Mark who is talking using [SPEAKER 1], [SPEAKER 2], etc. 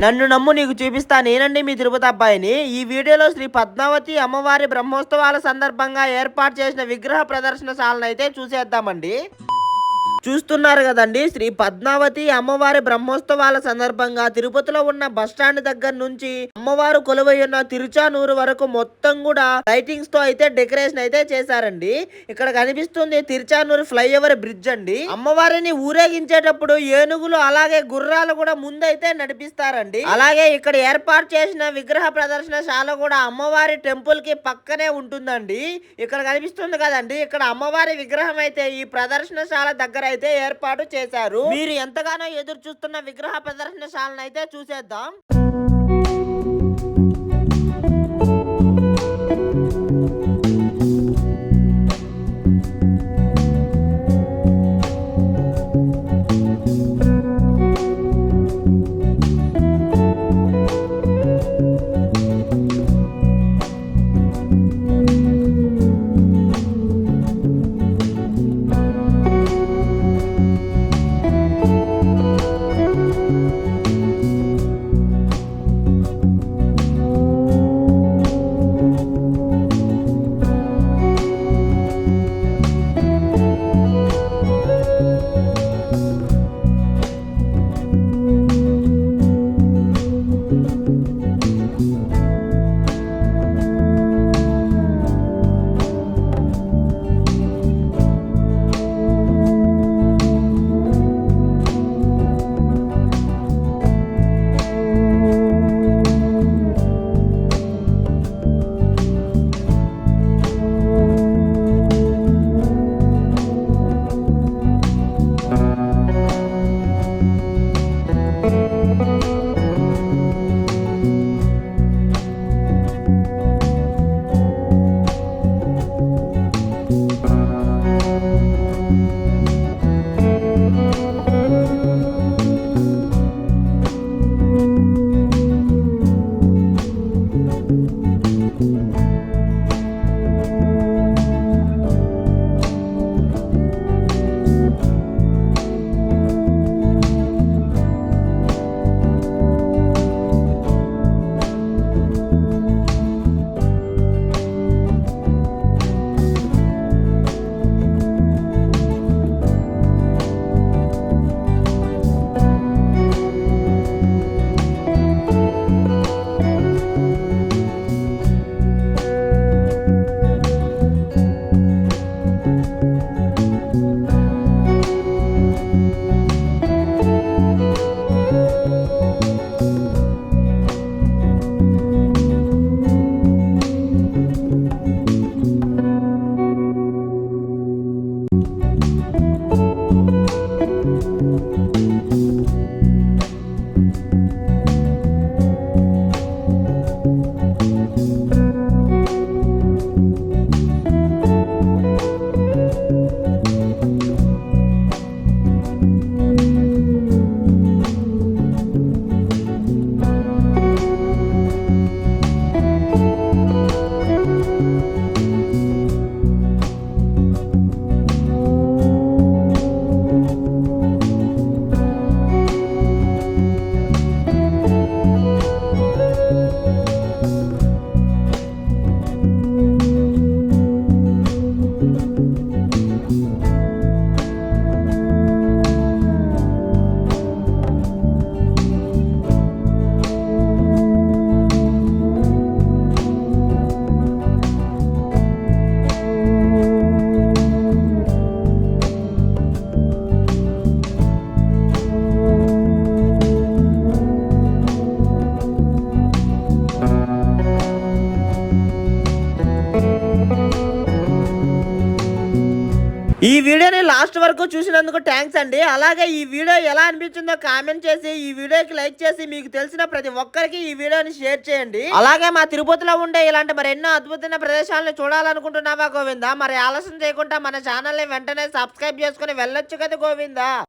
[SPEAKER 1] నన్ను నమ్ము నీకు చూపిస్తా, నేనండి మీ తిరుపతి అబ్బాయిని. ఈ వీడియోలో శ్రీ పద్మావతి అమ్మవారి బ్రహ్మోత్సవాల సందర్భంగా ఏర్పాటు చేసిన విగ్రహ ప్రదర్శనశాలను అయితే చూసేద్దామండి. చూస్తున్నారు కదండి, శ్రీ పద్మావతి అమ్మవారి బ్రహ్మోత్సవాల సందర్భంగా తిరుపతిలో ఉన్న బస్టాండ్ దగ్గర నుంచి అమ్మవారు కొలువై ఉన్న తిరుచానూరు వరకు మొత్తం కూడా లైటింగ్స్ తో అయితే డెకరేషన్ అయితే చేశారండి. ఇక్కడ కనిపిస్తుంది తిరుచానూరు ఫ్లైఓవర్ బ్రిడ్జ్ అండి. అమ్మవారిని ఊరేగించేటప్పుడు ఏనుగులు అలాగే గుర్రాలు కూడా ముందైతే నడిపిస్తారండి. అలాగే ఇక్కడ ఏర్పాటు చేసిన విగ్రహ ప్రదర్శనశాల కూడా అమ్మవారి టెంపుల్ కి పక్కనే ఉంటుందండి. ఇక్కడ కనిపిస్తుంది కదండి, ఇక్కడ అమ్మవారి విగ్రహం అయితే ఈ ప్రదర్శనశాల దగ్గర అయితే ఏర్పాటు చేశారు. మీరు ఎంతగానో ఎదురు చూస్తున్న విగ్రహ ప్రదర్శనశాలను అయితే చూసేద్దాం. ఈ వీడియోని లాస్ట్ వరకు చూసినందుకు థ్యాంక్స్ అండి. అలాగే ఈ వీడియో ఎలా అనిపించిందో కామెంట్ చేసి, ఈ వీడియోకి లైక్ చేసి, మీకు తెలిసిన ప్రతి ఒక్కరికి ఈ వీడియోని షేర్ చేయండి. అలాగే మా తిరుపతిలో ఉండే ఇలాంటి మరెన్నో అద్భుతమైన ప్రదేశాలను చూడాలనుకుంటున్నావా గోవిందా? మరి ఆలస్యం చేయకుండా మన ఛానల్ని వెంటనే సబ్స్క్రైబ్ చేసుకుని వెళ్ళొచ్చు కదా గోవిందా.